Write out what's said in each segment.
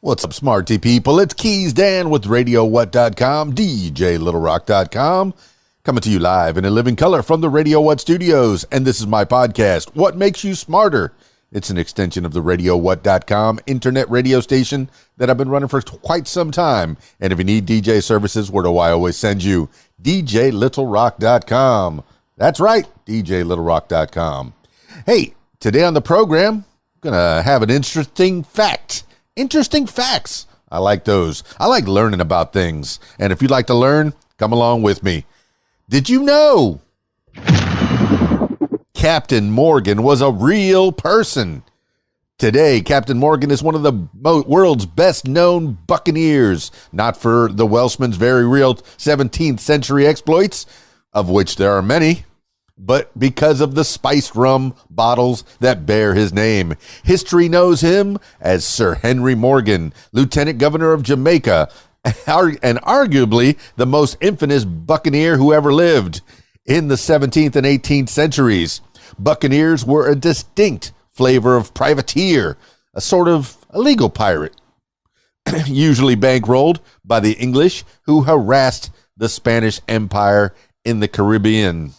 What's up, smarty people? It's KeysDAN with RadioWhat.com, DJLittleRock.com, coming to you live and in living color from the Radio What studios. And this is my podcast, What Makes You Smarter? It's an extension of the RadioWhat.com internet radio station that I've been running for quite some time. And if you need DJ services, where do I always send you? DJLittleRock.com. That's right, DJLittleRock.com. Hey, today on the program, I'm going to have an interesting fact. Interesting facts. I like those. I like learning about things. And if you'd like to learn, come along with me. Did you know Captain Morgan was a real person? Today, Captain Morgan is one of the world's best-known buccaneers, not for the Welshman's very real 17th century exploits, of which there are many, but because of the spiced rum bottles that bear his name. History knows him as Sir Henry Morgan, Lieutenant Governor of Jamaica, and arguably the most infamous buccaneer who ever lived. In the 17th and 18th centuries, buccaneers were a distinct flavor of privateer, a sort of illegal pirate, usually bankrolled by the English who harassed the Spanish Empire in the Caribbean.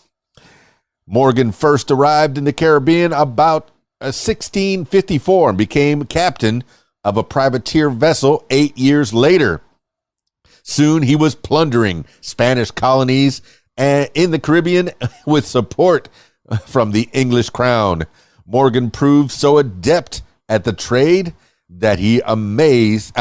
Morgan first arrived in the Caribbean about 1654 and became captain of a privateer vessel 8 years later. Soon he was plundering Spanish colonies in the Caribbean with support from the English crown. Morgan proved so adept at the trade that he amassed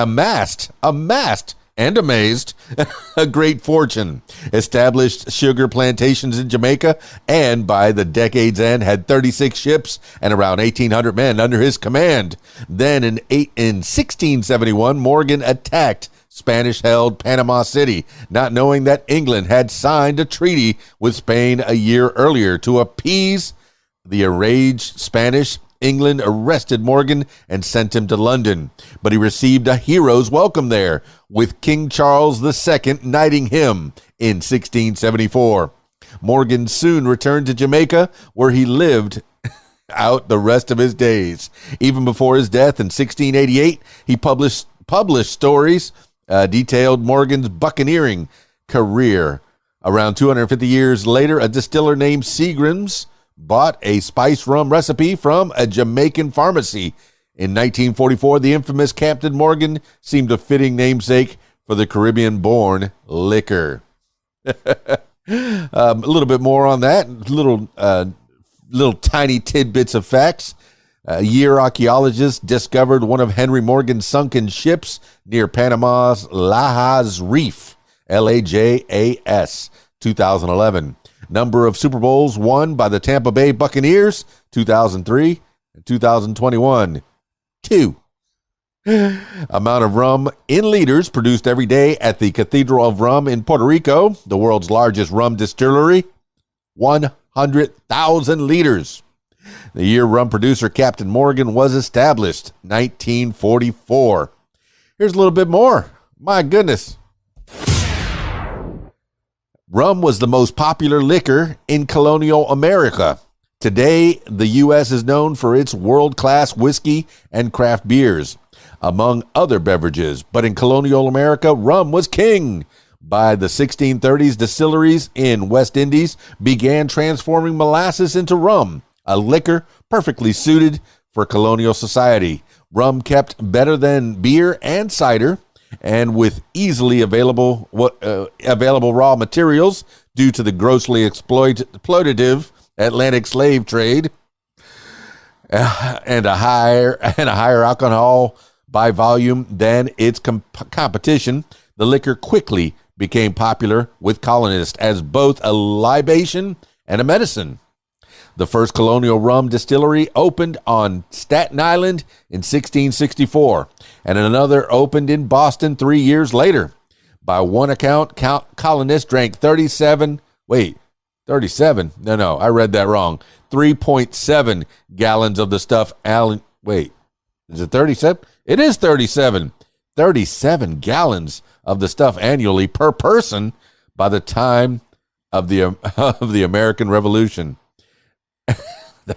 a great fortune, established sugar plantations in Jamaica, and by the decade's end had 36 ships and around 1,800 men under his command. Then in 1671, Morgan attacked Spanish-held Panama City, not knowing that England had signed a treaty with Spain a year earlier. To appease the enraged Spanish, England arrested Morgan and sent him to London, but he received a hero's welcome there, with King Charles II knighting him in 1674. Morgan soon returned to Jamaica, where he lived out the rest of his days. Even before his death in 1688, he published stories detailed Morgan's buccaneering career. Around 250 years later, a distiller named Seagram's bought a spiced rum recipe from a Jamaican pharmacy. In 1944, the infamous Captain Morgan seemed a fitting namesake for the Caribbean-born liquor. A little bit more on that. Little tiny tidbits of facts. A year archaeologists discovered one of Henry Morgan's sunken ships near Panama's Lajas Reef, Lajas, 2011. Number of Super Bowls won by the Tampa Bay Buccaneers, 2003 and 2021. 2. Amount of rum in liters produced every day at the Cathedral of Rum in Puerto Rico, the world's largest rum distillery, 100,000 liters. The year rum producer Captain Morgan was established, 1944. Here's a little bit more. My goodness. Rum was the most popular liquor in colonial America. Today, the U.S. is known for its world-class whiskey and craft beers, among other beverages. But in colonial America, rum was king. By the 1630s, distilleries in West Indies began transforming molasses into rum, a liquor perfectly suited for colonial society. Rum kept better than beer and cider, and with easily available raw materials due to the grossly exploitative Atlantic slave trade and a higher alcohol by volume than its competition, the liquor quickly became popular with colonists as both a libation and a medicine. The first colonial rum distillery opened on Staten Island in 1664, and another opened in Boston 3 years later. By one account, colonists drank 37? No, I read that wrong. 3.7 gallons of the stuff. Wait, is it 37? It is 37. 37 gallons of the stuff annually per person by the time of the American Revolution.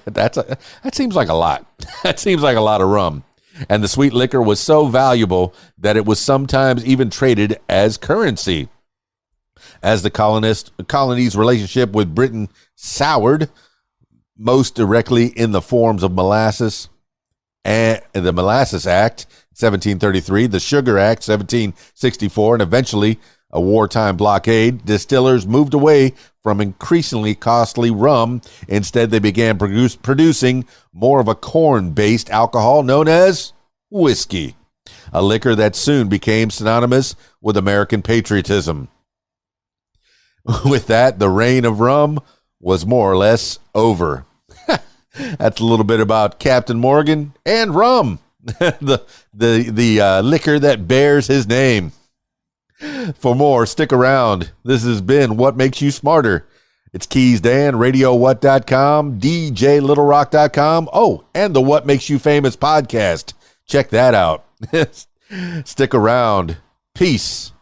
That seems like a lot. That seems like a lot of rum. And the sweet liquor was so valuable that it was sometimes even traded as currency. As the colony's relationship with Britain soured, most directly in the forms of molasses and the Molasses Act, 1733, the Sugar Act, 1764, and eventually a wartime blockade, distillers moved away from increasingly costly rum. Instead, they began producing more of a corn-based alcohol known as whiskey, a liquor that soon became synonymous with American patriotism. With that, the reign of rum was more or less over. That's a little bit about Captain Morgan and rum, the liquor that bears his name. For more, stick around. This has been What Makes You Smarter. It's KeysDAN, RadioWhat.com, DJLittleRock.com. Oh, and the What Makes You Famous podcast. Check that out. Stick around. Peace.